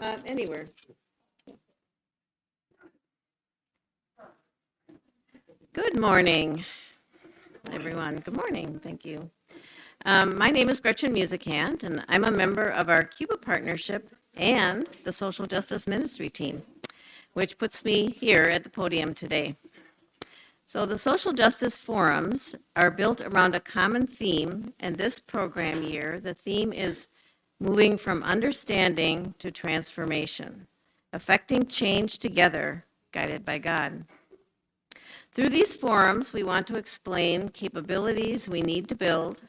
Anywhere. Good morning, everyone. Good morning. Thank you. My name is Gretchen Musicant, and I'm a member of our Cuba partnership and the Social Justice Ministry team, which puts me here at the podium today. So the Social Justice Forums are built around a common theme, and this program year, the theme is moving from understanding to transformation, affecting change together, guided by God. Through these forums, we want to explain capabilities we need to build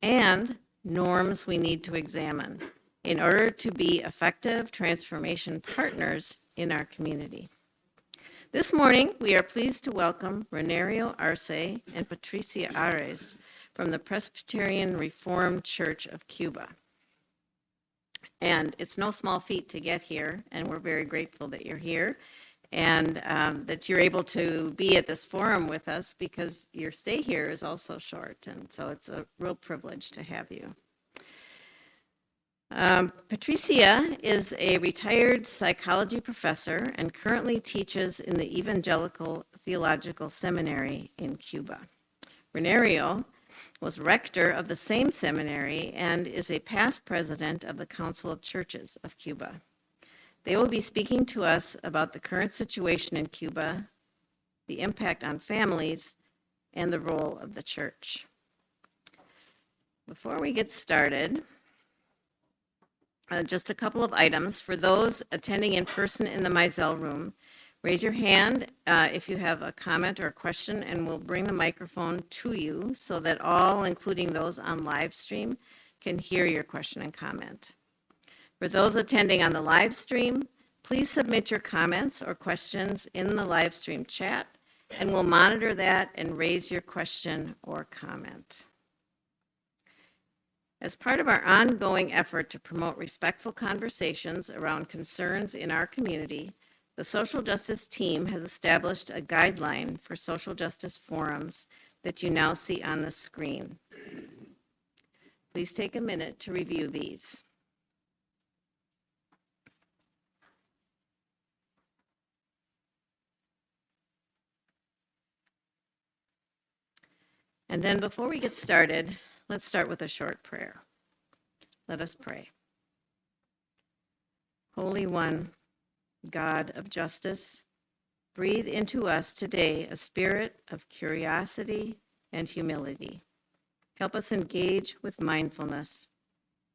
and norms we need to examine in order to be effective transformation partners in our community. This morning, we are pleased to welcome Reinerio Arce and Patricia Ares from the Presbyterian Reformed Church of Cuba. And it's no small feat to get here, and we're very grateful that you're here and that you're able to be at this forum with us because your stay here is also short, and so it's a real privilege to have you. Patricia is a retired psychology professor and currently teaches in the Evangelical Theological Seminary in Cuba. Reinerio was rector of the same seminary and is a past president of the Council of Churches of Cuba. They will be speaking to us about the current situation in Cuba, the impact on families, and the role of the church. Before we get started, just a couple of items. For those attending in person in the Mizell room, raise your hand if you have a comment or a question, and we'll bring the microphone to you so that all, including those on live stream, can hear your question and comment. For those attending on the live stream, please submit your comments or questions in the live stream chat, and we'll monitor that and raise your question or comment. As part of our ongoing effort to promote respectful conversations around concerns in our community, the Social Justice team has established a guideline for social justice forums that you now see on the screen. Please take a minute to review these. And then before we get started, let's start with a short prayer. Let us pray. Holy One, God of justice, breathe into us today a spirit of curiosity and humility. Help us engage with mindfulness,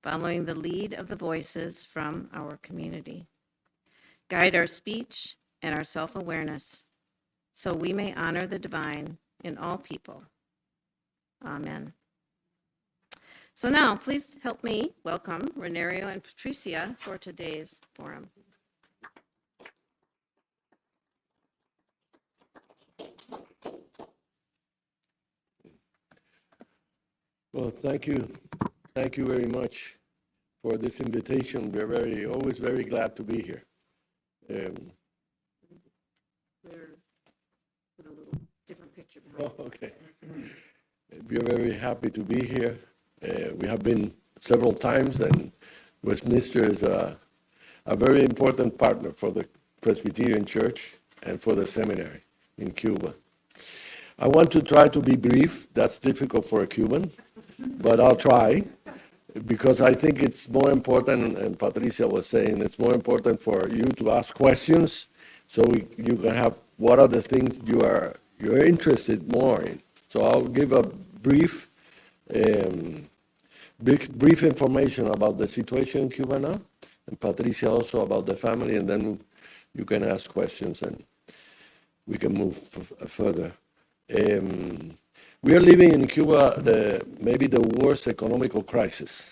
following the lead of the voices from our community. Guide our speech and our self-awareness so we may honor the divine in all people. Amen. So now, please help me welcome Reinerio and Patricia for today's forum. Well, thank you. Thank you very much for this invitation. We're always very glad to be here. Put a little different picture behind. Oh, okay. We're very happy to be here. We have been several times, and Westminster is a very important partner for the Presbyterian Church and for the seminary in Cuba. I want to try to be brief. That's difficult for a Cuban, but I'll try because I think it's more important, and Patricia was saying, it's more important for you to ask questions so you can have what are the things you're interested more in. So I'll give a brief information about the situation in Cuba now, and Patricia also about the family, and then you can ask questions and we can move further. We are living in Cuba maybe the worst economical crisis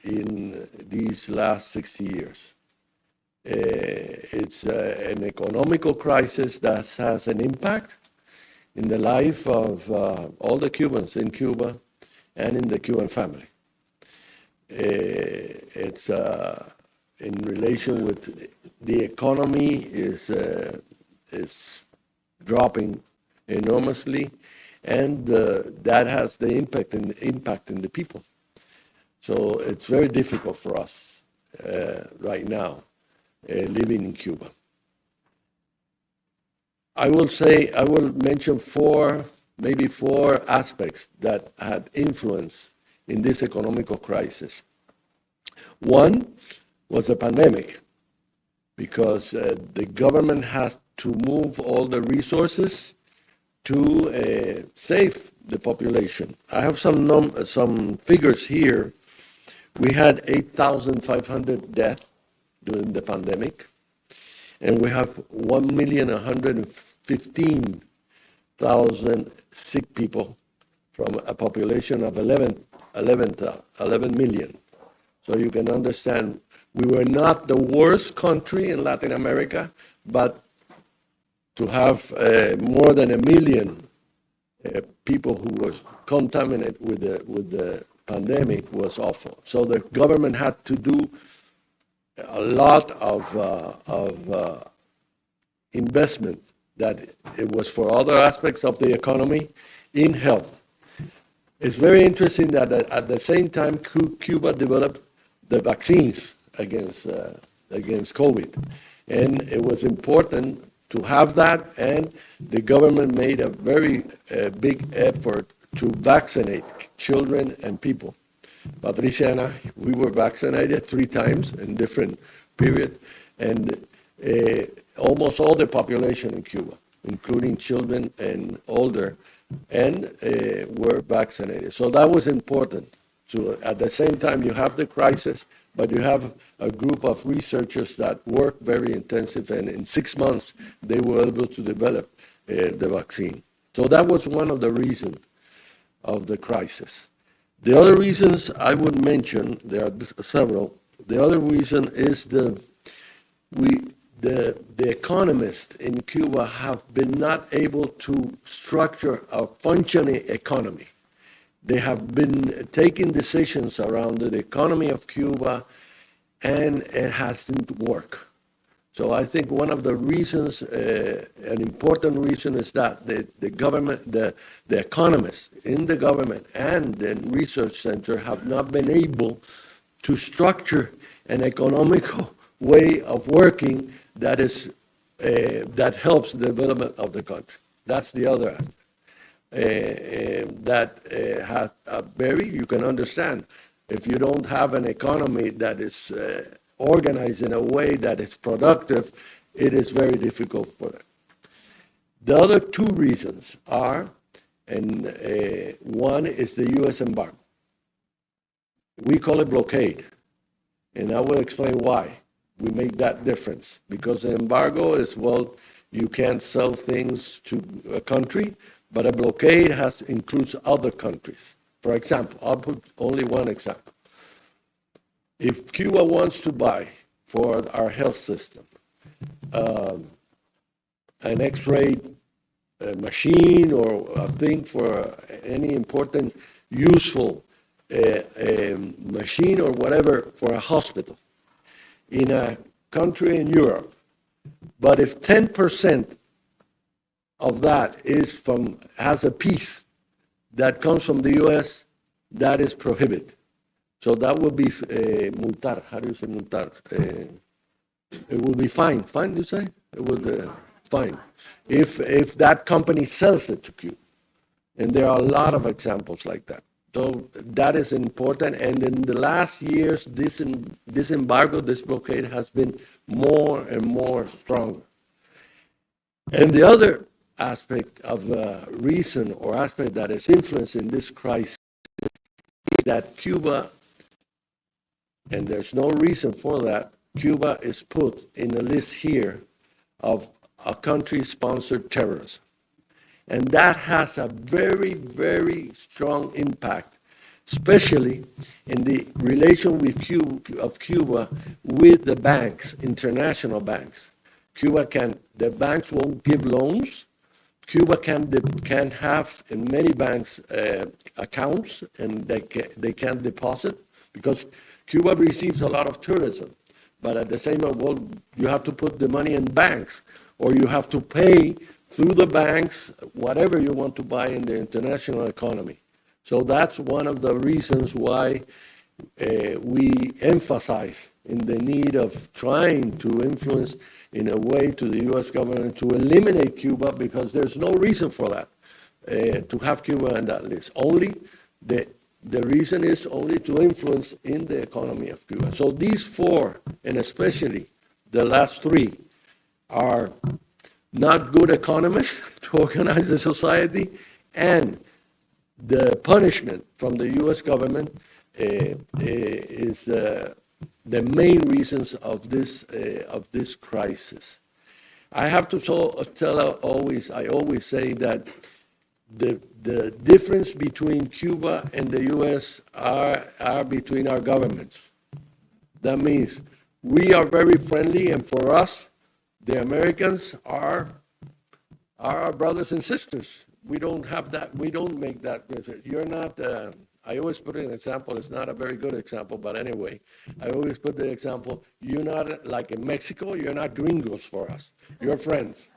in these last 60 years. It's an economical crisis that has an impact in the life of all the Cubans in Cuba and in the Cuban family. It's in relation with the economy is dropping enormously, and that has the impact in the people. So it's very difficult for us right now. living in Cuba. I will mention maybe four aspects that had influence in this economic crisis. One was the pandemic, because the government has to move all the resources to save the population. I have some figures here. We had 8,500 deaths during the pandemic, and we have 1,115,000 sick people from a population of 11 million. So you can understand, we were not the worst country in Latin America, but to have more than 1 million people who were contaminated with the pandemic was awful. So the government had to do a lot of investment that it was for other aspects of the economy in health. It's very interesting that at the same time Cuba developed the vaccines against COVID, and it was important to have that, and the government made a very big effort to vaccinate children and people. Patricia and I, we were vaccinated 3 times in different periods, and almost all the population in Cuba, including children and older, and were vaccinated. So that was important. So at the same time, you have the crisis, but you have a group of researchers that work very intensive, and in 6 months, they were able to develop the vaccine. So that was one of the reasons of the crisis. The other reasons I would mention, there are several. The other reason is the economists in Cuba have been not able to structure a functioning economy. They have been taking decisions around the economy of Cuba, and it hasn't worked. So I think one of the reasons, an important reason, is that the government, the economists in the government and the research center have not been able to structure an economical way of working that helps the development of the country. That's the other aspect. That has a you can understand, if you don't have an economy that is organized in a way that is productive, it is very difficult for them. The other 2 reasons are, and one is the U.S. embargo. We call it blockade, and I will explain why we make that difference. Because the embargo is, well, you can't sell things to a country, but a blockade includes other countries. For example, I'll put only one example. If Cuba wants to buy for our health system an X-ray machine or a thing for any important, useful machine or whatever for a hospital in a country in Europe, but if 10% of that has a piece that comes from the U.S., that is prohibited. So that would be multar. How do you say multar? It will be fine. Fine, you say? It would fine. If that company sells it to Cuba. And there are a lot of examples like that. So that is important. And in the last years, this embargo, this blockade has been more and more strong. And the other aspect of reason or aspect that is influencing this crisis is that Cuba, and there's no reason for that, Cuba is put in a list here of a country-sponsored terrorism. And that has a very, very strong impact, especially in the relation of Cuba with the banks, international banks. The banks won't give loans. Cuba can have in many banks accounts, and they can deposit, because Cuba receives a lot of tourism. But at the same time, well, you have to put the money in banks, or you have to pay through the banks whatever you want to buy in the international economy. So that's one of the reasons why we emphasize in the need of trying to influence in a way to the U.S. government to eliminate Cuba, because there's no reason for that, to have Cuba on that list. Only the reason is only to influence in the economy of Cuba. So these four, and especially the last three, are not good economists to organize the society, and the punishment from the U.S. government is the main reasons of this crisis. I have to I always say that the difference between Cuba and the U.S. are between our governments. That means we are very friendly, and for us, the Americans are our brothers and sisters. We don't have that. We don't make that. You're not. I always put an example. It's not a very good example, but anyway, I always put the example. You're not like in Mexico. You're not gringos for us. You're friends,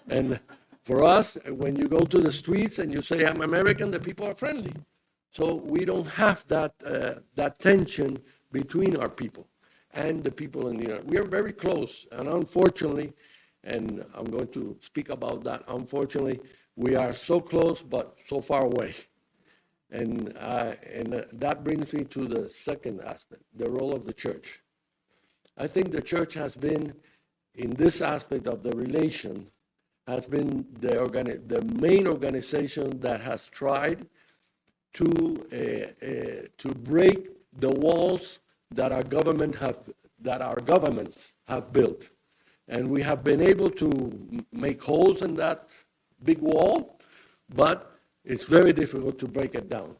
and for us, when you go to the streets and you say I'm American, the people are friendly. So we don't have that tension between our people and the people in the United. We are very close, and unfortunately, and I'm going to speak about that. Unfortunately, we are so close but so far away. And that brings me to the second aspect, the role of the church. I think the church has been, in this aspect of the relation, has been the main organization that has tried to break the walls that our governments have built. And we have been able to make holes in that big wall, but it's very difficult to break it down.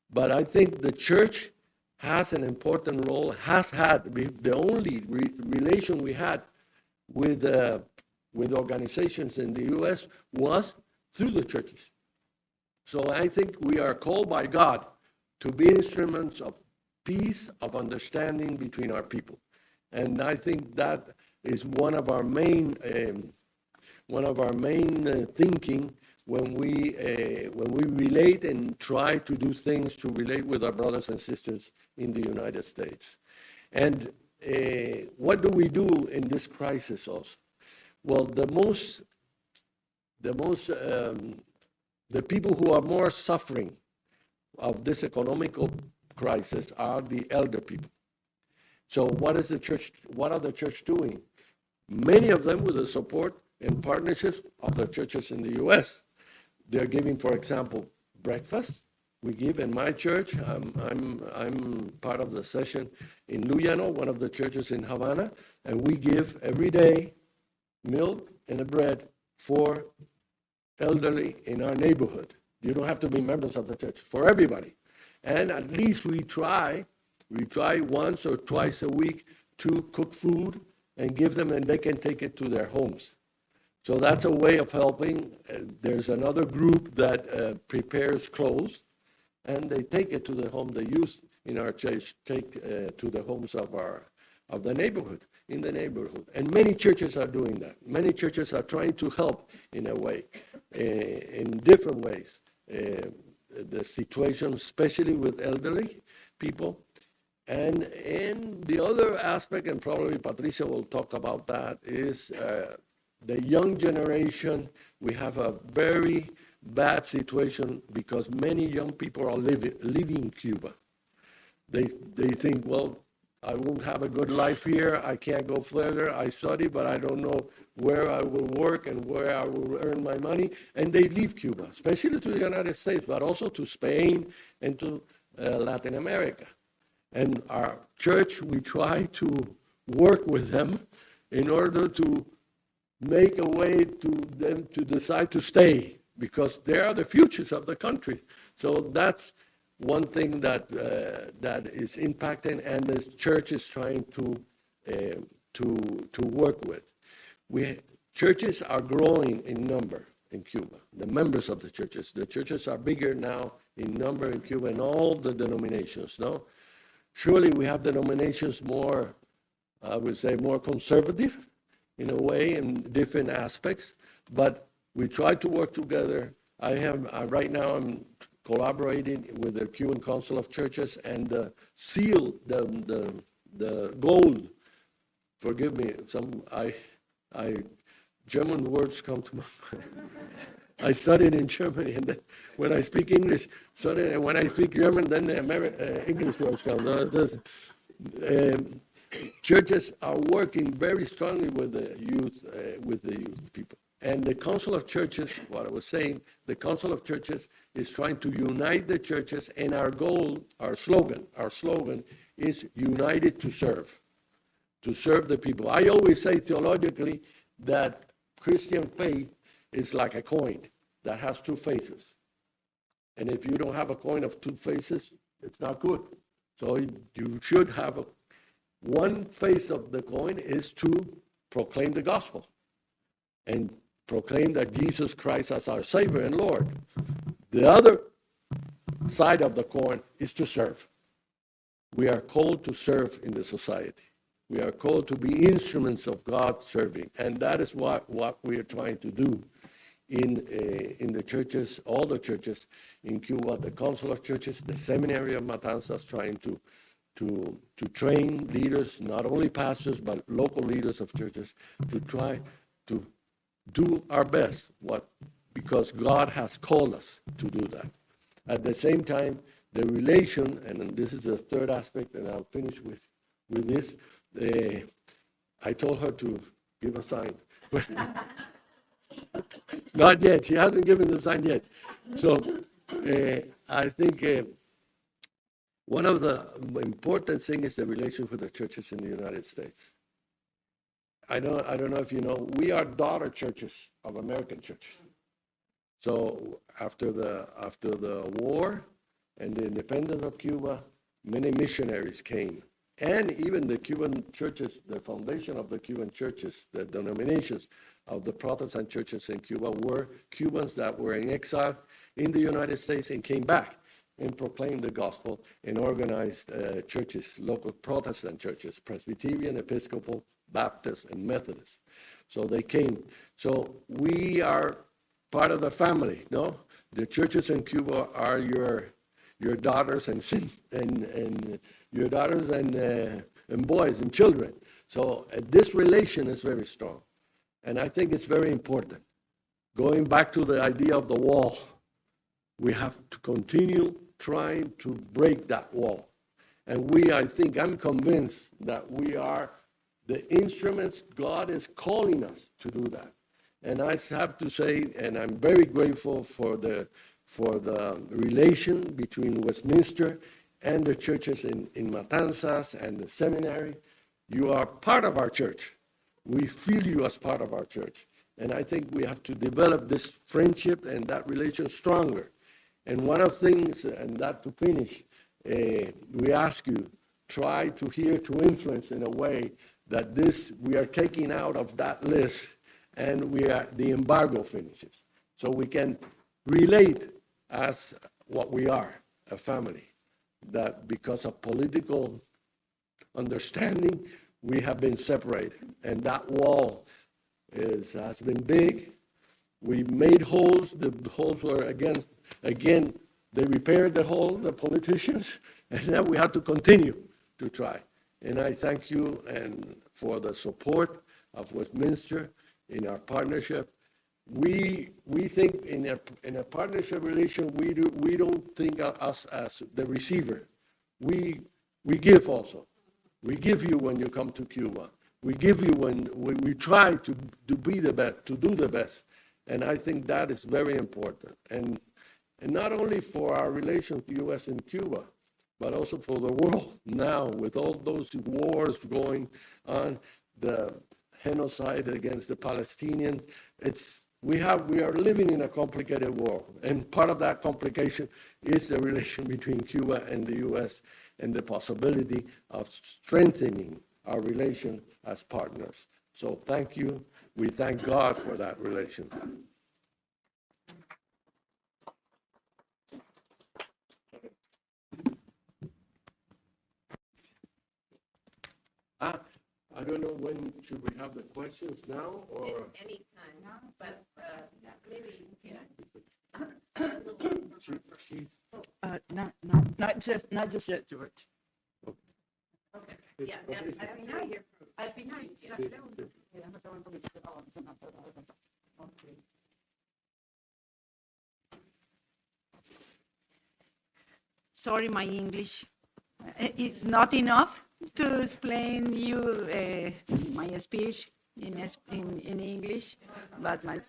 But I think the church has an important role, has had the only relation we had with organizations in the U.S. was through the churches. So I think we are called by God to be instruments of peace, of understanding between our people. And I think that is one of our main thinking when we relate and try to do things to relate with our brothers and sisters in the United States. And what do we do in this crisis also? Well, the people who are more suffering of this economical crisis are the elder people. So what are the church doing? Many of them with the support and partnerships of the churches in the U.S. They're giving, for example, breakfast. We give in my church. I'm part of the session in Luyano, one of the churches in Havana, and we give every day milk and a bread for elderly in our neighborhood. You don't have to be members of the church, for everybody. And at least we try once or twice a week to cook food and give them, and they can take it to their homes. So that's a way of helping. There's another group that prepares clothes, and they take it to the home. The youth in our church take to the homes of the neighborhood, in the neighborhood. And many churches are doing that. Many churches are trying to help in a way, in different ways. The situation, especially with elderly people. And the other aspect, and probably Patricia will talk about that, is the young generation. We have a very bad situation because many young people are leaving Cuba. They think, well, I won't have a good life here. I can't go further. I study, but I don't know where I will work and where I will earn my money. And they leave Cuba, especially to the United States, but also to Spain and to Latin America. And our church, we try to work with them in order to make a way to them to decide to stay, because they are the futures of the country. So that's one thing that is impacting, and this church is trying to work with. Churches are growing in number in Cuba. The members of the churches are bigger now in number in Cuba in all the denominations. No, surely we have denominations more, I would say, more conservative in a way in different aspects, but we try to work together. Right now I'm collaborating with the Cuban Council of Churches, and the goal forgive me, German words come to my mind. I studied in Germany, and then when I speak English, and when I speak German, then the English words come. Churches are working very strongly with the youth people. And the Council of Churches, what I was saying, the Council of Churches is trying to unite the churches, and our goal, our slogan is united to serve the people. I always say theologically that Christian faith is like a coin that has two faces. And if you don't have a coin of two faces, it's not good. So you should have one face of the coin is to proclaim the gospel and proclaim that Jesus Christ as our Savior and Lord. The other side of the coin is to serve. We are called to serve in the society. We are called to be instruments of God serving. And that is what we are trying to do in the churches, all the churches in Cuba, the Council of Churches, the Seminary of Mantanzas, trying to train leaders, not only pastors, but local leaders of churches, to try to do our best, because God has called us to do that. At the same time, the relation, and this is the third aspect, and I'll finish with this. I told her to give a sign. Not yet. She hasn't given the sign yet. So I think one of the important things is the relation with the churches in the United States. I don't know if you know, we are daughter churches of American churches. So after the war and the independence of Cuba, many missionaries came. And even the Cuban churches, the foundation of the Cuban churches, the denominations of the Protestant churches in Cuba were Cubans that were in exile in the United States and came back and proclaimed the gospel and organized churches, local Protestant churches, Presbyterian, Episcopal, Baptist, and Methodist. So they came. So we are part of the family, no? The churches in Cuba are your daughters and your daughters and boys and children. So this relation is very strong. And I think it's very important. Going back to the idea of the wall, we have to continue trying to break that wall. And I'm convinced that we are the instruments God is calling us to do that. And I have to say, and I'm very grateful for the relation between Westminster and the churches in Mantanzas and the seminary. You are part of our church. We feel you as part of our church. And I think we have to develop this friendship and that relation stronger. And one of the things, and that to finish, we ask you, try to influence in a way that we are taking out of that list and the embargo finishes. So we can relate as what we are, a family, that because of political understanding, we have been separated. And that wall has been big. We made holes. The holes were again, they repaired the hole, the politicians, and now we have to continue to try. And I thank you and for the support of Westminster in our partnership. We think in a partnership relation, we don't think of us as the receiver. We give also. We give you when you come to Cuba. We give you when we try to be the best, to do the best. And I think that is very important. And not only for our relation with the U.S. and Cuba, but also for the world now with all those wars going on, the genocide against the Palestinians. We are living in a complicated world, and part of that complication is the relation between Cuba and the U.S. and the possibility of strengthening our relation as partners. So thank you. We thank God for that relation. I don't know when should we have the questions now or Any time, but maybe you can. Not just yet, George. Okay. Yeah, that'd be nice. Sorry, my English. It's not enough to explain you my speech in English, but my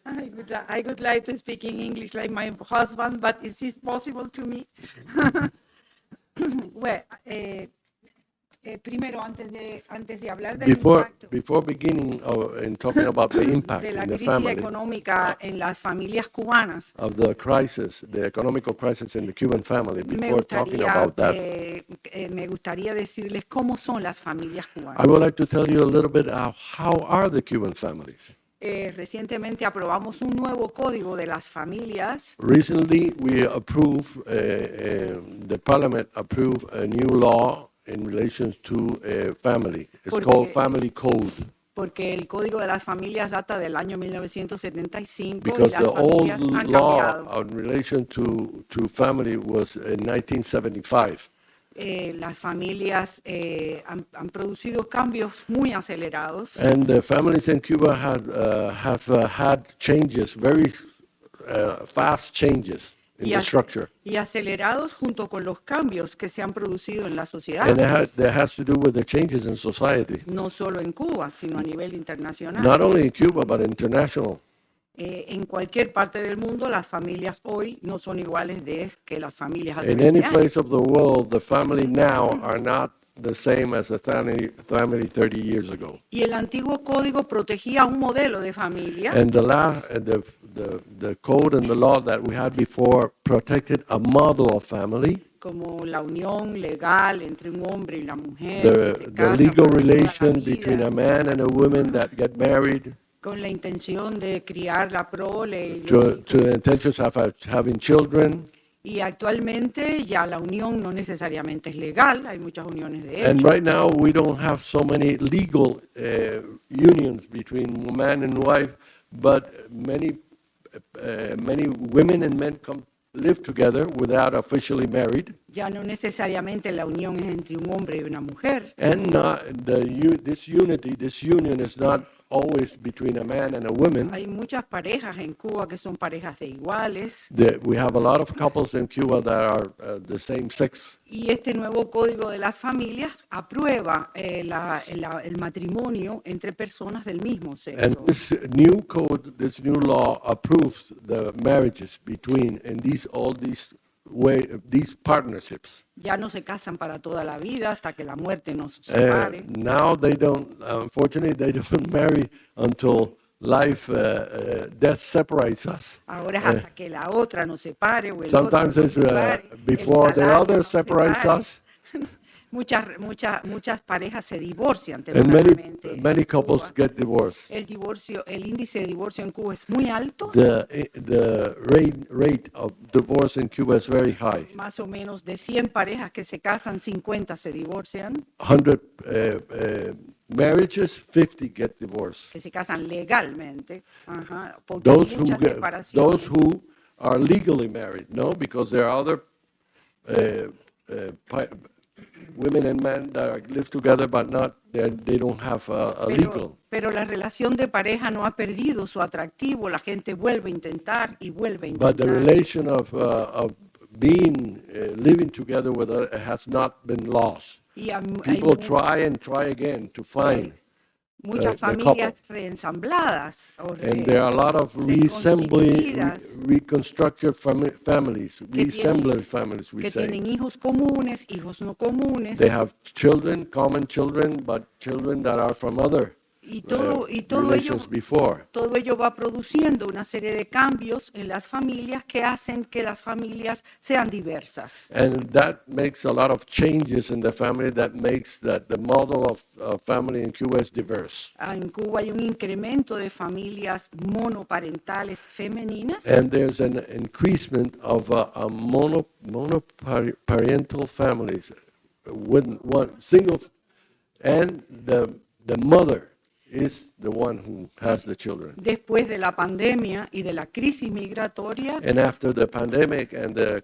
I would like to speak in English like my husband, but is this possible to me? Well, primero, antes de hablar del impacto Before beginning and talking about the impact de la in the crisis family económica en las familias cubanas, of the crisis, the economical crisis in the Cuban family, me before talking gustaría, about that, me gustaría decirles cómo son las familias I cubanas. would like to tell you a little bit of how are the Cuban families. Recientemente aprobamos un nuevo código de las familias Recently, we approved, the parliament approved a new law in relation to family. It's Porque- called Family Code, porque el código de las familias data del año 1975 y because las the old familias han law cambiado. in relation to family was in 1975. Las familias han producido cambios muy acelerados And the families in Cuba have had changes, very fast changes in y, the structure. y acelerados junto con los cambios que se han producido en la sociedad, And that has to do with the changes in society, no solo en Cuba, sino a nivel internacional. not only in Cuba, but international. En cualquier parte del mundo, las familias hoy no son iguales que las familias hace In 20 any años. place of the world, the family now are not the same as the family 30 years ago. Y el antiguo código protegía un modelo de familia And the code and the law that we had before protected a model of family, como la unión legal entre un hombre y la mujer, que se the casan legal para toda la relation vida, between a man and a woman that get married, con la intención de criar la prole. to the intentions of having children. Y actualmente ya la unión no necesariamente es legal, hay muchas uniones de And hecho. right now, we don't have so many legal unions between man and wife, but many women and men live together without officially married. Ya no necesariamente la unión es entre un hombre y una mujer. And this union is not always between a man and a woman. Hay muchas parejas en Cuba que son parejas de iguales. We have a lot of couples in Cuba that are the same sex. Y este nuevo código de las familias aprueba el matrimonio entre personas del mismo And sexo. this new code, this new law approves the marriages between and these partnerships. Ya no se casan para toda la vida hasta que la muerte nos separe. Now unfortunately, they don't marry until death separates us. Ahora es hasta que la otra nos separe o el Sometimes otro it's nos separe, before el the salario other nos separates separe. us. Muchas parejas se divorcian And tempranamente en many couples Cuba. get divorced. El índice de divorcio en Cuba es muy alto, The rate of divorce in Cuba is very high. más o menos de 100 parejas que se casan, 50 se divorcian, 100 marriages, 50 get divorced. que se casan legalmente, ajá, porque hay muchas separaciones. Those who are legally married, no, because there are other women and men that live together, but they don't have a legal. Pero la relación de pareja no ha perdido su atractivo, la gente vuelve a intentar y vuelve a But the intentar. relation of being living together has not been lost. Y hay People try and try again to find. muchas the couple. familias reensambladas o And there are a lot of reconstituidas reconstructed families, reassembled families, we que say. tienen hijos comunes, hijos no comunes, They have children, common children, but children that are from other y todo relations before. todo ello va produciendo una serie de cambios en las familias que hacen que las familias sean diversas. And that makes a lot of changes in the family that makes that the model of family in Cuba is diverse. En Cuba hay un incremento de familias monoparentales femeninas And there's an increasement of monoparental families with one single, and the mother is the one who has the children. después de la pandemia y de la crisis migratoria. And after the pandemic and the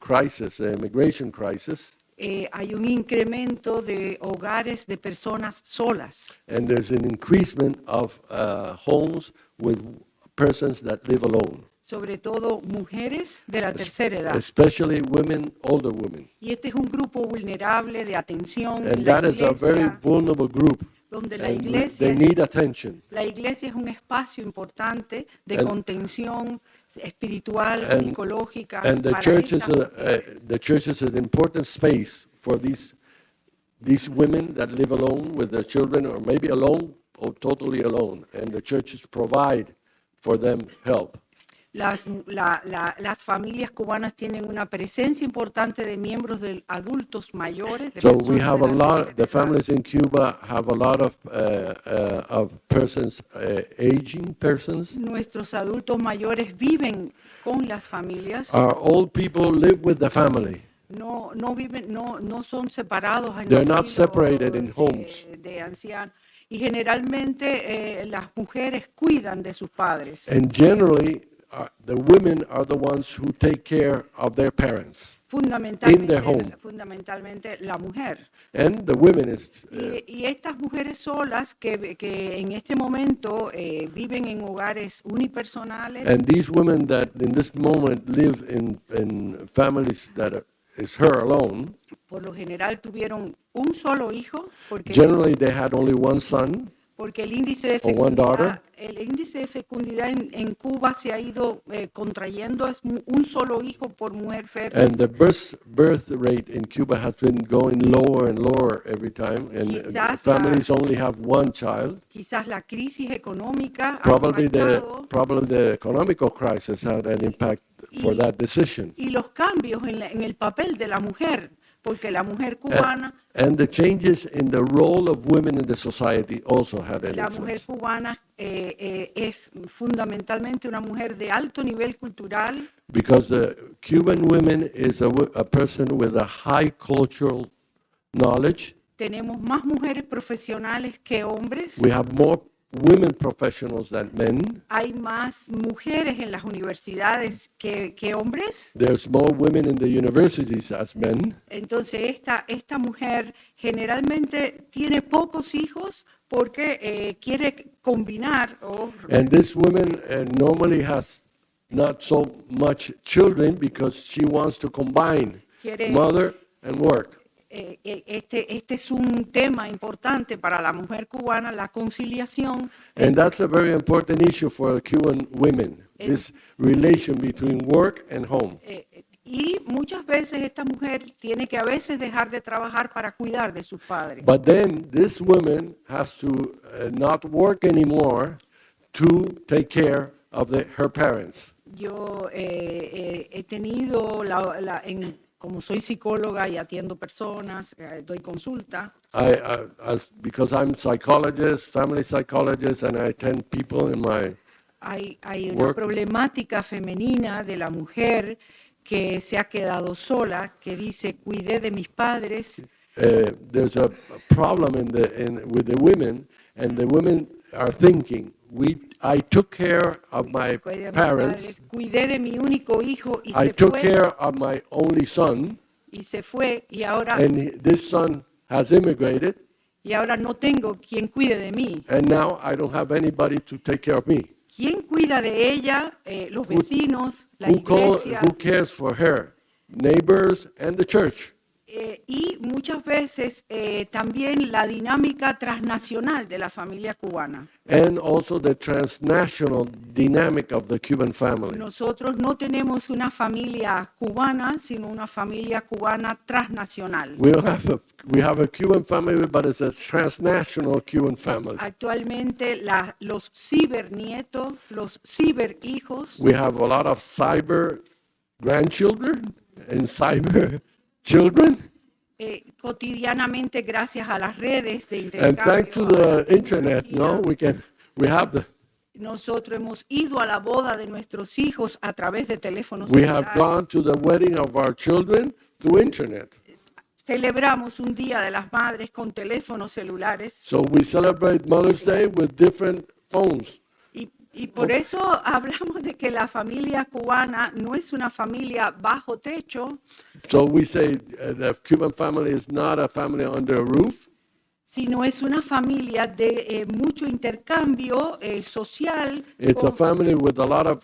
crisis, the immigration crisis, hay un incremento de hogares de personas solas. And there's an increasement of homes with persons that live alone, Sobre todo mujeres de la tercera edad. especially women, older women. Y este es un grupo vulnerable de atención en And la that is a very iglesia, vulnerable group. donde la And iglesia, they need attention. la iglesia es un espacio importante de And- contención espiritual, And- psicológica. And the para church is estas mujeres. the church is an important space for these women that live alone with their children, or maybe alone or totally alone. And the churches provide for them help. Las familias cubanas tienen una presencia importante de miembros de adultos mayores. De So we personas have de a la lot. tercera The edad. families in Cuba have a lot of persons, aging persons. Nuestros adultos mayores viven con las familias. Our old people live with the family. No viven, no son separados en They're not asilos separated in homes. de ancianos. Y generalmente las mujeres cuidan de sus padres. And generally, the women are the ones who take care of their parents. in their home. Fundamentalmente la mujer. And the women is, Y estas mujeres solas que en este momento viven en hogares unipersonales. and these women that in this moment live in families that is her alone, Por lo general tuvieron un solo hijo generally they had only one son, porque el índice de or one daughter. fecundidad en Cuba se ha ido contrayendo, es un solo hijo por mujer fértil. and the birth rate in Cuba has been going lower and lower every time, and Quizás families only have one child. Quizás la crisis económica ha Probably marcado, the economical crisis had an impact for that decision. y los cambios en el papel de la mujer, porque la mujer cubana, And the changes in the role of women in the society also had an la mujer influence. cubana es fundamentalmente una mujer de alto nivel cultural, Because the Cuban woman is a person with a high cultural knowledge. tenemos más mujeres profesionales que hombres, We have more women professionals than men. hay más mujeres en las universidades que hombres. There's more women in the universities as men. Entonces esta mujer generalmente tiene pocos hijos porque quiere combinar And this woman normally has not so much children because she wants to combine Quiere- mother and work. este es un tema importante para la mujer cubana, la conciliación. And that's a very important issue for Cuban women, this relation between work and home. Y muchas veces esta mujer tiene que a veces dejar de trabajar para cuidar de sus padres. But then this woman has to not work anymore to take care of her parents. Yo he tenido, como soy psicóloga y atiendo personas, doy consulta, Because I'm psychologist, family psychologist, and I attend people in my hay una work. problemática femenina de la mujer que se ha quedado sola, que dice, cuidé de mis padres, There's a problem with the women, and the women are thinking, I took care of my cuidé de mis parents, padres, cuidé de mi único hijo y I se took fue, care of my only son, y ahora and this son has immigrated, no tengo quien cuide de mí. and now I don't have anybody to take care of me. ¿Quién cuida de ella? Los vecinos, la iglesia. Who cares for her? Neighbors and the church. Y muchas veces también la dinámica transnacional de la familia cubana. And also the transnational dynamic of the Cuban family. Nosotros no tenemos una familia cubana, sino una familia cubana transnacional. We have a Cuban family, but it's a transnational Cuban family. Actualmente los cibernietos, los ciberhijos, We have a lot of cyber grandchildren and cyber children. cotidianamente gracias a las redes de And thanks to intercambio. the internet, we have Nosotros hemos ido a la boda de nuestros hijos a través de teléfonos we have celulares. gone to the wedding of our children through internet. Celebramos un Día de las Madres con teléfonos celulares So we celebrate Mother's Day with different phones. y Y por eso hablamos de que la familia cubana no es una familia bajo techo, So we say the Cuban family is not a family under a roof. sino es una familia de mucho intercambio social, It's a family with a lot of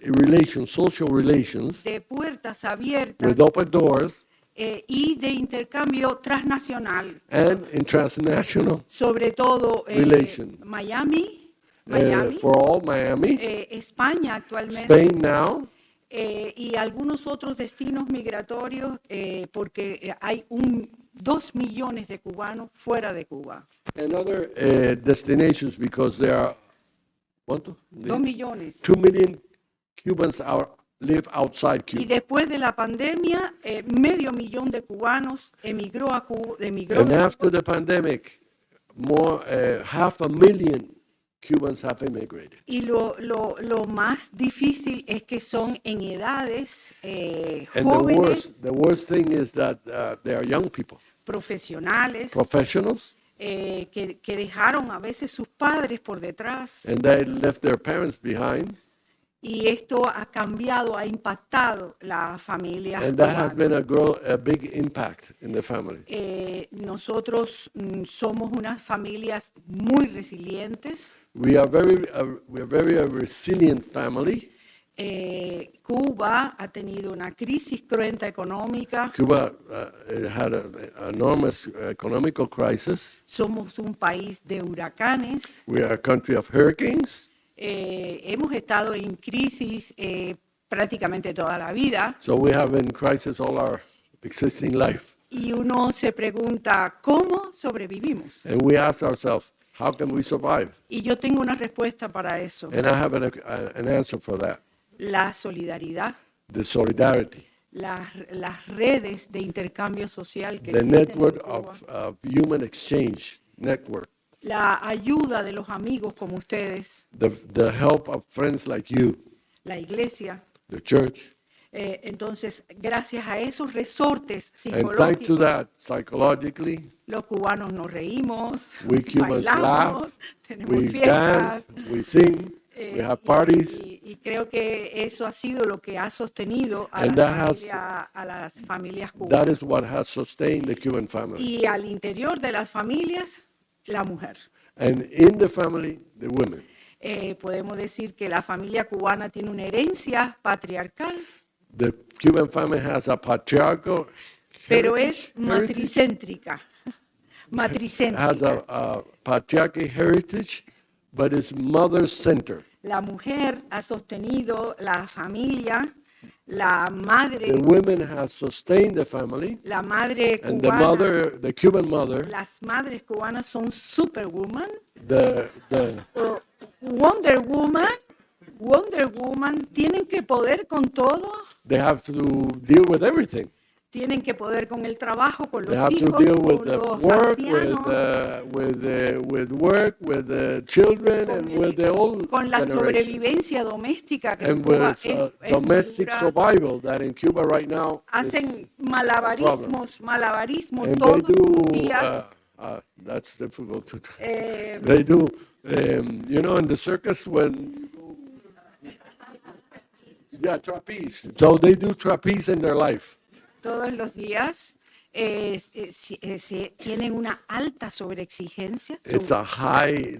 relations, social relations, de puertas abiertas with open doors y de intercambio transnacional, and in transnational sobre todo relation. Miami, For all Miami, España actualmente. Spain now, Y algunos otros destinos migratorios, porque hay 2 millones de cubanos fuera de Cuba. and other destinations because there are 2 millones. 2 million Cubans live outside Y Cuba. después de la pandemia, 500,000 de cubanos emigró a Cuba, And after the pandemic, more 500,000 Cubans have immigrated. y lo más difícil es que son en edades And jóvenes, the worst thing is that they are young people, profesionales, professionals, que dejaron a veces sus padres por detrás. and they left their parents behind. Y esto ha cambiado, ha impactado la familia And that has cubana. been a big impact in the family. Nosotros somos unas familias muy resilientes. We are very a resilient family. Cuba ha tenido una crisis cruenta económica. Cuba had an enormous economical crisis. Somos un país de huracanes. We are a country of hurricanes. Hemos estado en crisis prácticamente toda la vida. So we have been in crisis all our existing life. Y uno se pregunta, ¿cómo sobrevivimos? And we ask ourselves, how can we survive? Y yo tengo una respuesta para eso. And I have an answer for that. La solidaridad, The solidarity, las redes de intercambio social que the existen en network Cuba, of human exchange network, la ayuda de los amigos como ustedes, the help of friends like you, la iglesia. the church. Entonces, gracias a esos resortes And thanks to psicológicos, that, psychologically, los cubanos nos reímos, we Cubans bailamos, laugh, tenemos we fiestas. dance, we sing, we have parties, Y creo que eso ha sido lo que ha sostenido a, And a las familias that cubanas. is what has sustained the Cuban family. Y al interior de las familias, la mujer. And in the family, the women. Podemos decir que la familia cubana tiene una herencia patriarcal, The Cuban family has a patriarchal pero heritage, es matricéntrica. has Matricéntrica. a patriarchal heritage, but it's mother-centered. La mujer ha sostenido la familia, la madre, The women have sustained the family, la madre and the cubana. mother, the Cuban mother, Las madres cubanas son superwoman. the Wonder Woman, tienen que poder con todo, they have to deal with everything. tienen que poder con el trabajo, con They los have to hijos, deal with con the los work, ancianos, with the children, and with the old con la generation, sobrevivencia doméstica que en and Cuba with es domestic dura. survival that in Cuba right now is, Hacen malabarismos and todos they los do. días. That's difficult to. Eh, They do. In the circus when. Yeah, trapeze. So they do trapeze in their life. todos los días tienen una alta sobreexigencia. It's a high,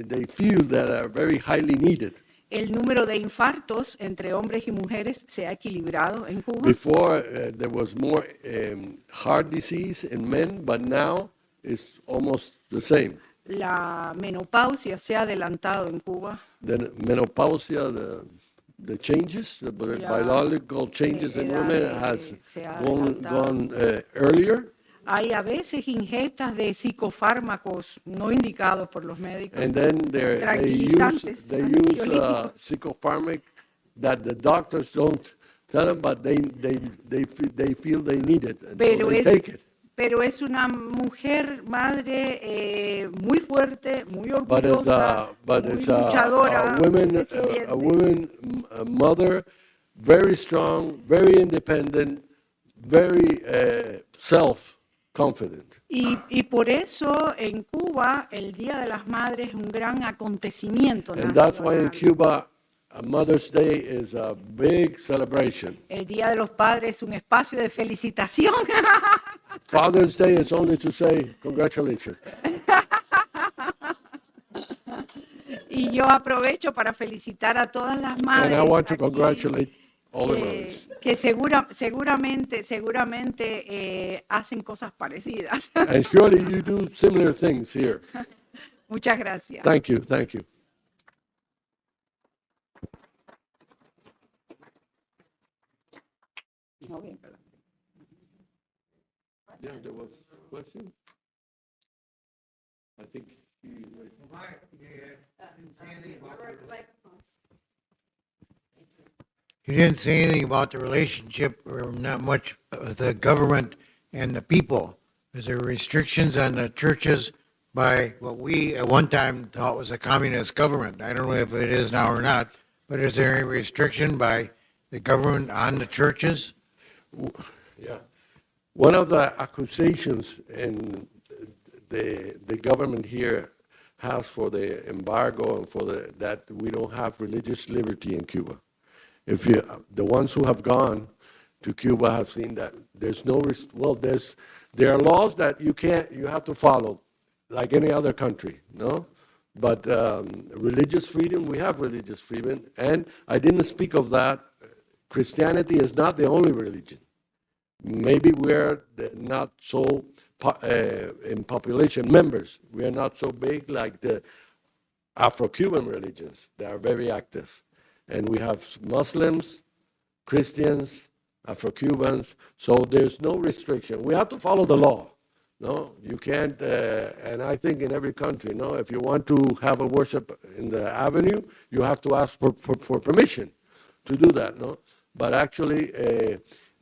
they feel that are very highly needed. El número de infartos entre hombres y mujeres se ha equilibrado en Cuba. Before, there was more heart disease in men, but now it's almost the same. La menopausia se ha adelantado en Cuba. The menopausia, the changes, the biological changes in women has se ha gone earlier. Hay a veces ingestas de psicofármacos no indicados por los médicos. And then they Tranquilizantes, use ansiolíticos. psychopharmac that the doctors don't tell them, but they feel they need it, and so they take it. Pero es una mujer madre muy fuerte, muy But orgullosa, but muy it's luchadora, resiliente. a woman, a mother, very strong, very independent, very confident. Y por eso en Cuba el Día de las Madres es un gran acontecimiento And that's why in nacional. Cuba, Mother's Day is a big celebration. El Día de los Padres es un espacio de felicitación. Father's Day is only to say congratulations. Y yo aprovecho para felicitar a todas las And madres I want to aquí, congratulate all the mothers. que seguramente hacen cosas parecidas. And surely you do similar things here. Muchas gracias. Thank you, thank you. Yeah, there was a question. I think he You didn't say anything about the relationship, or not much, with the government and the people. Is there restrictions on the churches by what we at one time thought was a communist government? I don't know if it is now or not, but is there any restriction by the government on the churches? Yeah. One of the accusations in the government here has for the embargo and for that we don't have religious liberty in Cuba. If you, the ones who have gone to Cuba have seen that there's no, there are laws that you have to follow like any other country, no? But religious freedom, we have religious freedom, and I didn't speak of that. Christianity is not the only religion. Maybe we're not so, in population members, we are not so big like the Afro-Cuban religions. They are very active. And we have Muslims, Christians, Afro-Cubans, so there's no restriction. We have to follow the law. No, you can't, and I think in every country, no, if you want to have a worship in the avenue, you have to ask for permission to do that, no? But actually,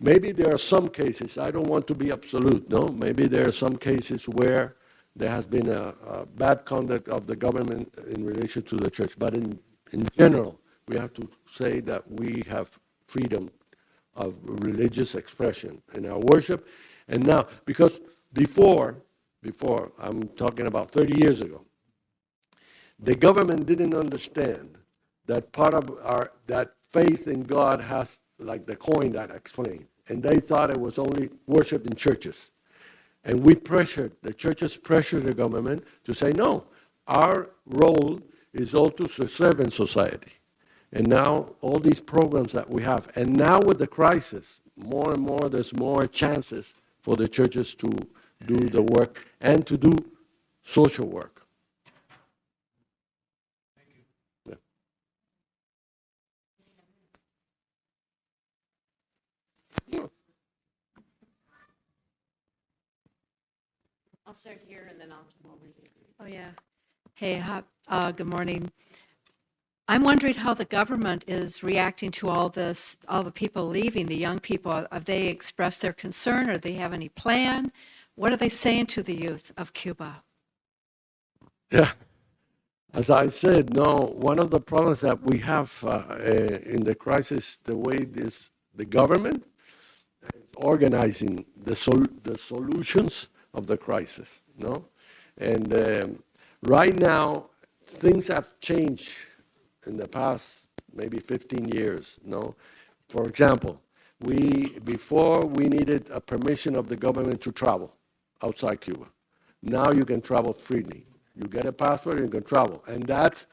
maybe there are some cases, I don't want to be absolute, no? Maybe there are some cases where there has been a bad conduct of the government in relation to the church. But in general, we have to say that we have freedom of religious expression in our worship. And now, because before, I'm talking about 30 years ago, the government didn't understand that part of that faith in God has, like the coin that I explained, and they thought it was only worship in churches. And the churches pressured the government to say, no, our role is also to serve in society. And now all these programs that we have, and now with the crisis, more and more, there's more chances for the churches to do the work and to do social work. Thank you. Yeah. I'll start here and then I'll come over here. Oh, yeah. Hey, good morning. I'm wondering how the government is reacting to all this, all the people leaving, the young people. Have they expressed their concern, or do they have any plan? What are they saying to the youth of Cuba? Yeah. As I said, no, one of the problems that we have in the crisis, the way the government is organizing the solutions of the crisis, no? And right now, things have changed in the past maybe 15 years, no? For example, before we needed a permission of the government to travel outside Cuba. Now you can travel freely. You get a passport and you can travel. And that's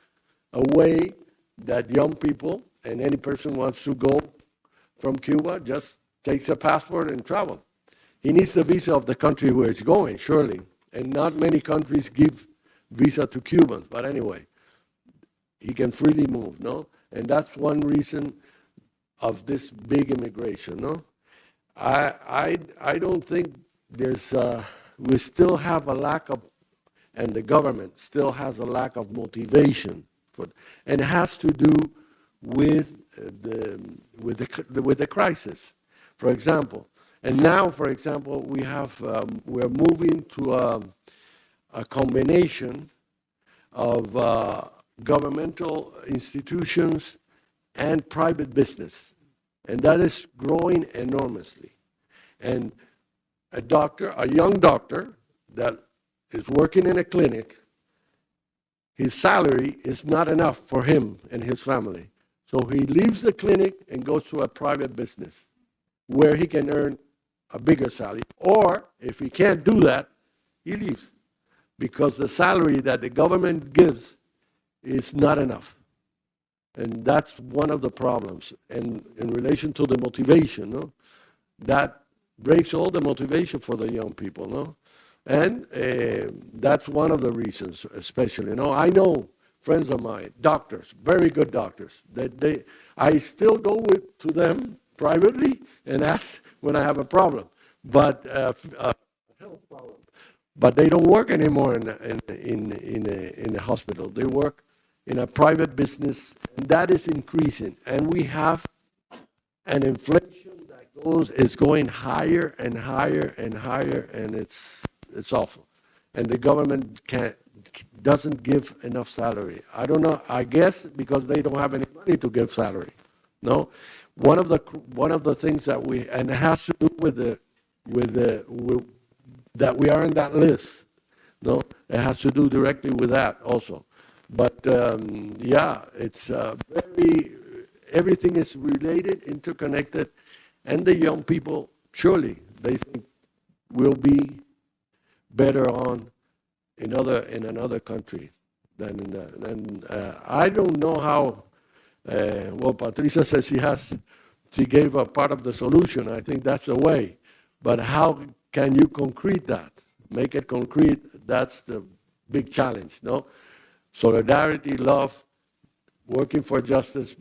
a way that young people and any person wants to go from Cuba just takes a passport and travel. He needs the visa of the country where he's going, surely. And not many countries give visa to Cubans. But anyway, he can freely move, no? And that's one reason of this big immigration, no? I don't think there's, we still have a lack of, and the government still has a lack of motivation and it has to do with the crisis. For example, and now, for example, we're moving to a combination of governmental institutions and private business, and that is growing enormously. And a young doctor that is working in a clinic, his salary is not enough for him and his family. So he leaves the clinic and goes to a private business where he can earn a bigger salary. Or if he can't do that, he leaves because the salary that the government gives is not enough. And that's one of the problems. And in relation to the motivation, no? That breaks all the motivation for the young people, no? And that's one of the reasons, especially. I know friends of mine, doctors, very good doctors, that I still go to them privately and ask when I have a problem, but health problem. But they don't work anymore in a hospital. They work in a private business, and that is increasing. And we have an inflation that is going higher and higher and higher, and it's awful. And the government doesn't give enough salary. I don't know, I guess because they don't have any money to give salary. No? One of the things that and it has to do with that we are in that list. No? It has to do directly with that also. But yeah, it's everything is related, interconnected, and the young people, surely, they think will be better on in another country than in that. And I don't know how, well, Patricia says she gave a part of the solution. I think that's the way. But how can you concrete that? Make it concrete, that's the big challenge, no? Solidarity, love, working for justice,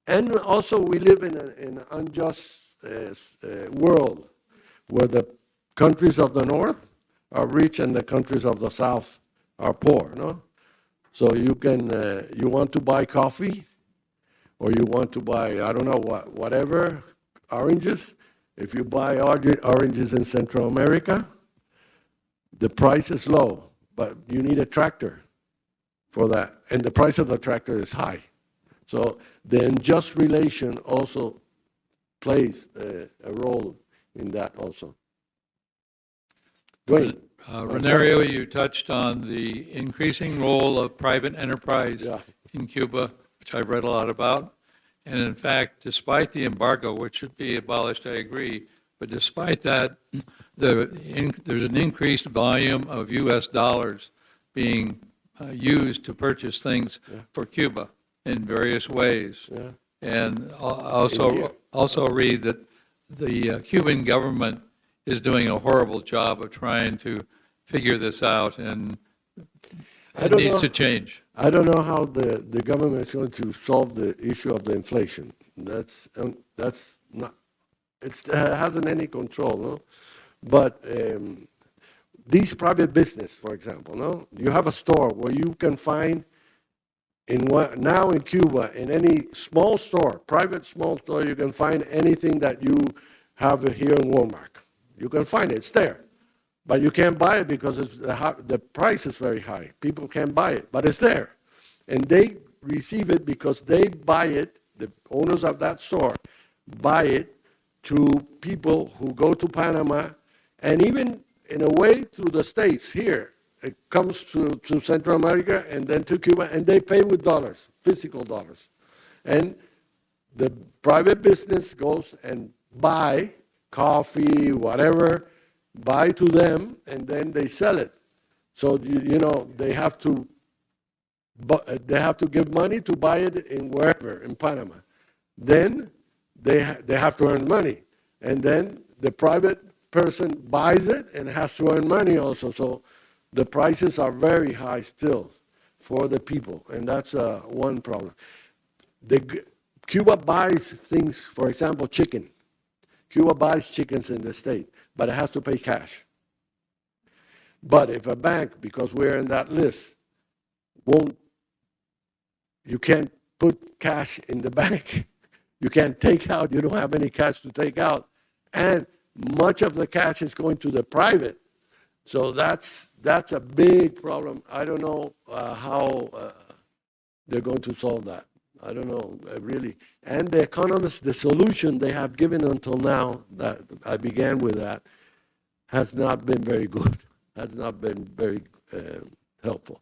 and also we live in an unjust world where the countries of the north are rich and the countries of the south are poor, no? So you want to buy coffee, or you want to buy, I don't know, whatever, oranges. If you buy oranges in Central America, the price is low, but you need a tractor for that, and the price of the tractor is high. So the unjust relation also plays a role in that also. Dwayne. Reinerio, you touched on the increasing role of private enterprise in Cuba, which I've read a lot about. And in fact, despite the embargo, which should be abolished, I agree, but despite that, there's an increased volume of U.S. dollars being used to purchase things for Cuba in various ways. Yeah. And also read that the Cuban government is doing a horrible job of trying to figure this out, and it needs to change. I don't know how the government is going to solve the issue of the inflation. That's not, it hasn't any control, no? But these private business, for example, no? You have a store where you can find now in Cuba, in any small store, private small store, you can find anything that you have here in Walmart. You can find it, it's there. But you can't buy it because the price is very high. People can't buy it, but it's there. And they receive it because they buy it, the owners of that store buy it to people who go to Panama, and even in a way to the States here. It comes to Central America and then to Cuba, and they pay with dollars, physical dollars. And the private business goes and buy coffee, whatever, buy to them, and then they sell it. So, they have to give money to buy it in wherever, in Panama. Then they have to earn money. And then the private person buys it and has to earn money also. So the prices are very high still for the people, and that's one problem. Cuba buys things, for example, chicken. Cuba buys chickens in the state, but it has to pay cash. But if a bank, because we're in that list, you can't put cash in the bank. You can't take out, you don't have any cash to take out. And much of the cash is going to the private. So that's a big problem. I don't know how they're going to solve that. I don't know, really. And the economists, the solution they have given until now, that I began with that, has not been very good, has not been very helpful.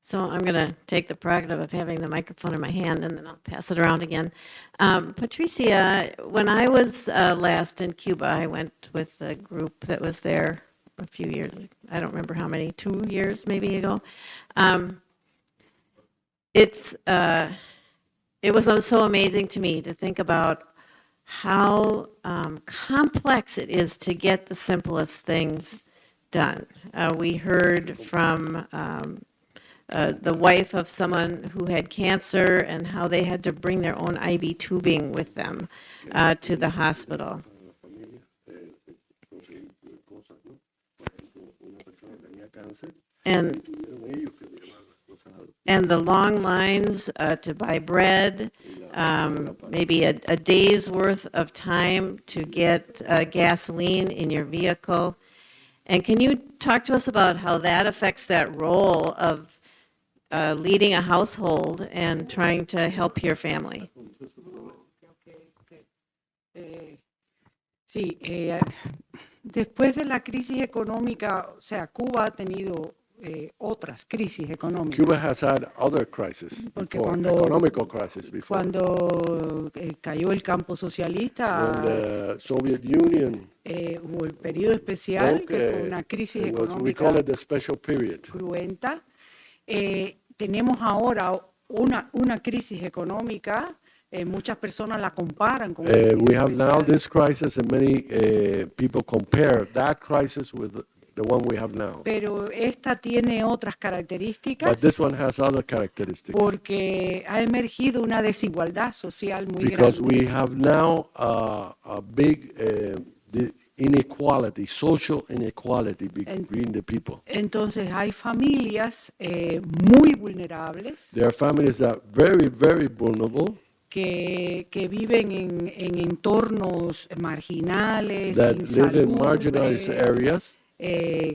So I'm going to take the prerogative of having the microphone in my hand, and then I'll pass it around again. Patricia, when I was last in Cuba, I went with the group that was there a few years, I don't remember how many, 2 years maybe ago. It was so amazing to me to think about how complex it is to get the simplest things done. We heard from the wife of someone who had cancer and how they had to bring their own IV tubing with them to the hospital. And the long lines to buy bread, maybe a day's worth of time to get gasoline in your vehicle. And can you talk to us about how that affects that role of leading a household and trying to help your family? Sí, después de la crisis económica, o sea, Cuba ha tenido otras crisis económicas. Cuba has had other crises Porque before, cuando- economical crisis before. Cuando cayó el campo socialista, When the Soviet Union hubo el periodo especial, que fue una crisis we económica call it the special period. cruenta. Tenemos ahora una crisis económica, muchas personas la comparan con el periodo We have now especial. this crisis, and many people compare that crisis with the one we have now. Pero esta tiene otras But características this one has other characteristics. porque ha emergido una desigualdad social muy Because grande. we have now a big inequality, social inequality between the people. Entonces hay familias muy vulnerables There are families that are very, very vulnerable, que viven en entornos marginales, that live in marginalized insalubres, areas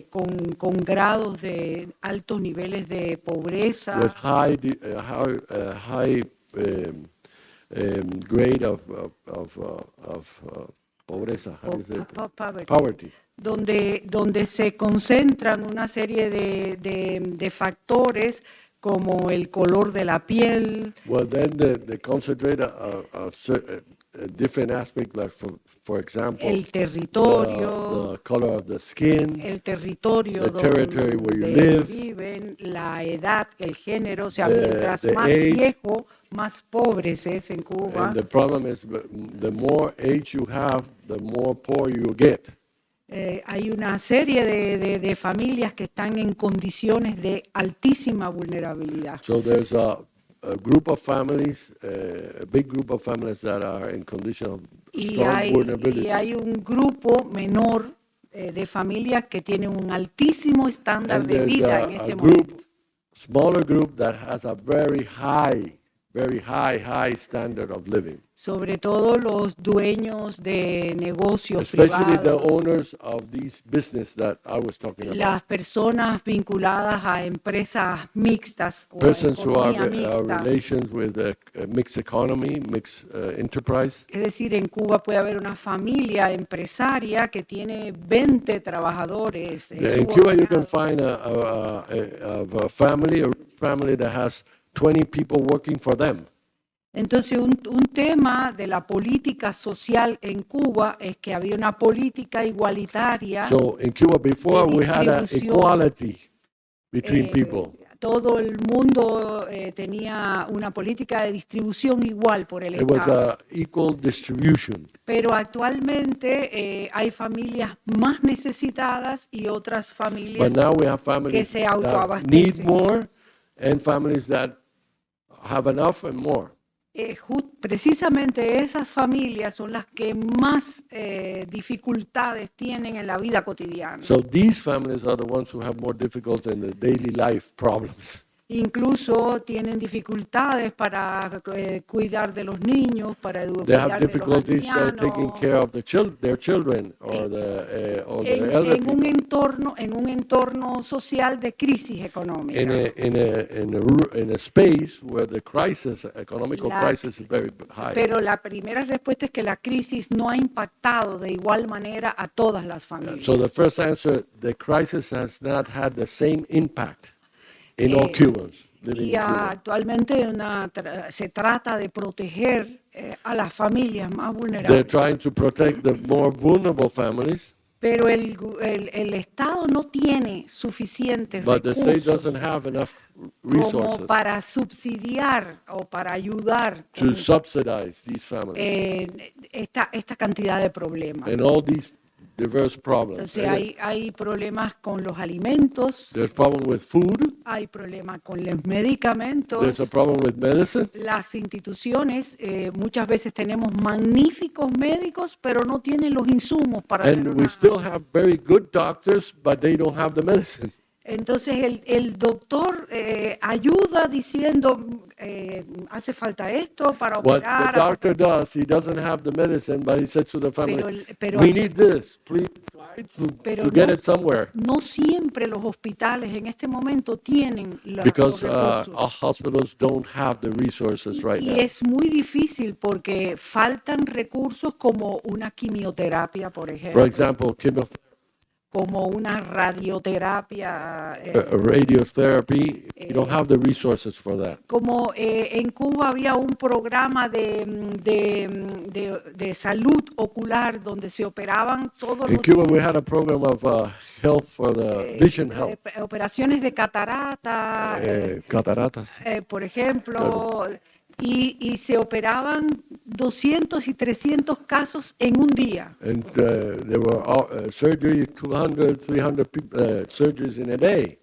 con grados de altos niveles de pobreza, with high grade of pobreza, how do you say it? Poverty. donde se concentran una serie de factores como el color de la piel, Well, then they concentrate a different aspect, like for example, el territorio, the color of the skin, el territorio the territory where you donde live, viven, la edad, el género, o sea, the- mientras the más age. viejo, más pobre se es en Cuba. and the problem is the more age you have, the more poor you get. Hay una serie de familias que están en condiciones de altísima vulnerabilidad. So there's a group of families, a big group of families that are in condition of Y strong vulnerability. hay un grupo menor de familias que tienen un altísimo estándar And de there's vida a en este group, momento. smaller group that has a very high standard of living. Sobre todo los dueños de negocios Especially the privados, owners of these business that I was talking about. las personas vinculadas a empresas mixtas o a Persons who are economía mixta. relations with a mixed economy, mixed enterprise. Es decir, en Cuba puede haber una familia empresaria que tiene 20 trabajadores. In Cuba, you can subordinados. find a family that has 20 people working for them. Entonces, un tema de la política social en Cuba es que había una política igualitaria. So in Cuba, before we had an distribución. equality between people. Todo el mundo tenía una política de distribución igual por el It was Estado. a equal distribution. Pero actualmente hay familias más necesitadas y otras familias But now we have que families se that need autoabastecen. more and families that have enough and more. Precisamente esas familias son las que más dificultades tienen en la vida cotidiana. So these families are the ones who have more difficult in the daily life problems. Incluso tienen dificultades para cuidar de los niños, para They have cuidar de los difficulties taking ancianos. care of their children or the elder En people un entorno social de crisis económica. in a space where the economical La- crisis is very high. Pero la primera respuesta es que la crisis no ha impactado de igual manera a todas las familias. So the first answer, the crisis has not had the same impact in all Cubans living Y in Cuba. actualmente se trata de proteger a las familias más They're vulnerables. trying to protect the more vulnerable families, Pero el Estado no tiene suficientes but the state recursos doesn't have enough como resources para subsidiar o para ayudar to subsidize these families esta cantidad de problemas. and all these diverse problems. Entonces hay problemas con los alimentos, There's problem with food, hay problemas con los there's medicamentos. a problem with medicine, Las instituciones, muchas veces tenemos magníficos médicos, pero no tienen los insumos para hacer and we still have very good doctors, but they don't have the medicine. Entonces el doctor ayuda diciendo, hace falta esto para What the operar. doctor does, he doesn't have the medicine, but he says to the family, Pero- we need this, please try Pero to get no- it somewhere. No siempre los hospitales en este momento tienen los Because recursos. our hospitals don't have the resources right Y now. es muy difícil porque faltan recursos como una quimioterapia, por For ejemplo, example, chemotherapy, como una radioterapia. radiotherapy, you don't have the resources for that. Como en Cuba había un programa de salud ocular donde se operaban todos In los Cuba, we had a program of health for the vision health, operaciones de catarata, cataratas. por ejemplo, y se operaban 200 y 300 casos en un día. And there were surgery, 200, 300 surgeries in a day,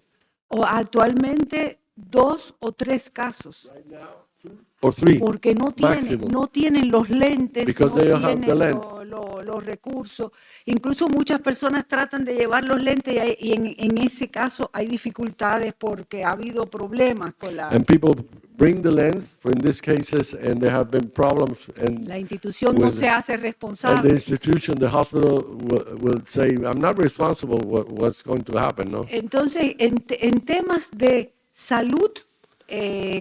O actualmente 2 o 3 casos, or 3 porque maximum. no tienen los lentes, Because no they don't have the tienen lens. los recursos. Incluso muchas personas tratan de llevar los lentes y en ese caso hay dificultades porque ha habido problemas con And people bring the lens for in these cases, and there have been problems. And la institución no with- se hace and the responsable. institution, the hospital will say, I'm not responsible what's going to happen, no? Entonces, en temas de salud,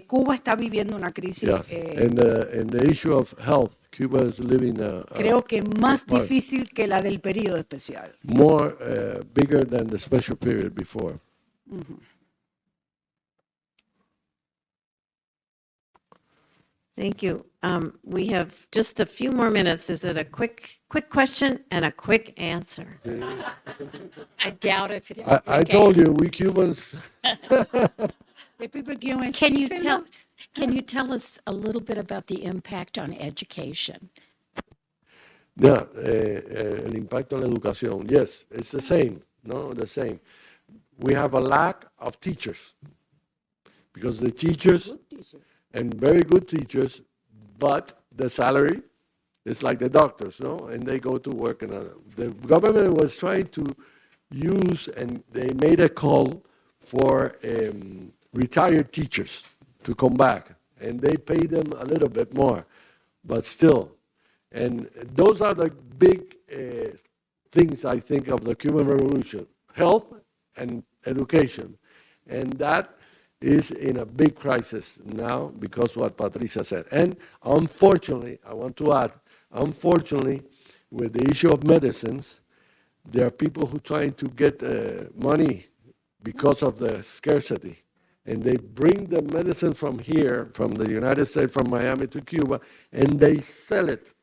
Cuba está viviendo una crisis, Yes. And the issue of health, Cuba is living creo que más more- difícil que la del periodo especial. more bigger than the special period before. Thank you. We have just a few more minutes. Is it a quick question and a quick answer? I doubt if it's. I told you, we Cubans, The people can Can you tell us a little bit about the impact on education? yeah, el impacto en la educación, yes, it's the same, no, the same. We have a lack of teachers because the teachers, and very good teachers, but the salary is like the doctors, no, and they go to work. And the government was trying to use, and they made a call for retired teachers to come back, and they pay them a little bit more, but still. And those are the big things, I think, of the Cuban Revolution, health and education. And that is in a big crisis now because what Patricia said. And unfortunately, I want to add, unfortunately, with the issue of medicines, there are people who are trying to get money because of the scarcity. And they bring the medicine from here, from the United States, from Miami to Cuba, and they sell it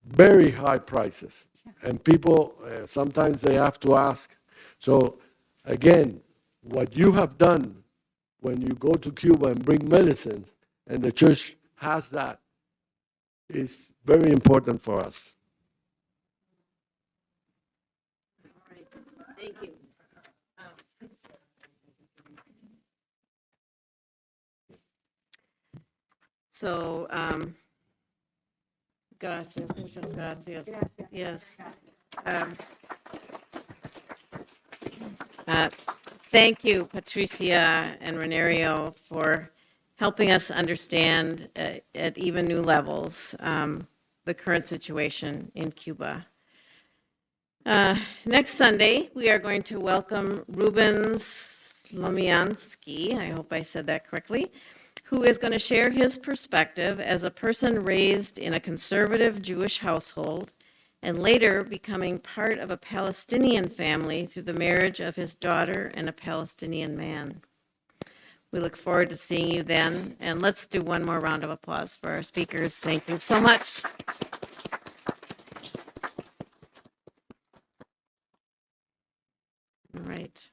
very high prices. And people, sometimes they have to ask. So again, what you have done when you go to Cuba and bring medicines, and the church has that, is very important for us. Thank you. So, gracias, muchas gracias. Yes. Uh, Thank you, Patricia and Reinerio, for helping us understand at even new levels the current situation in Cuba. Next Sunday, we are going to welcome Ruben Slomiansky, I hope I said that correctly, who is going to share his perspective as a person raised in a conservative Jewish household and later becoming part of a Palestinian family through the marriage of his daughter and a Palestinian man. We look forward to seeing you then, and let's do one more round of applause for our speakers. Thank you so much. All right.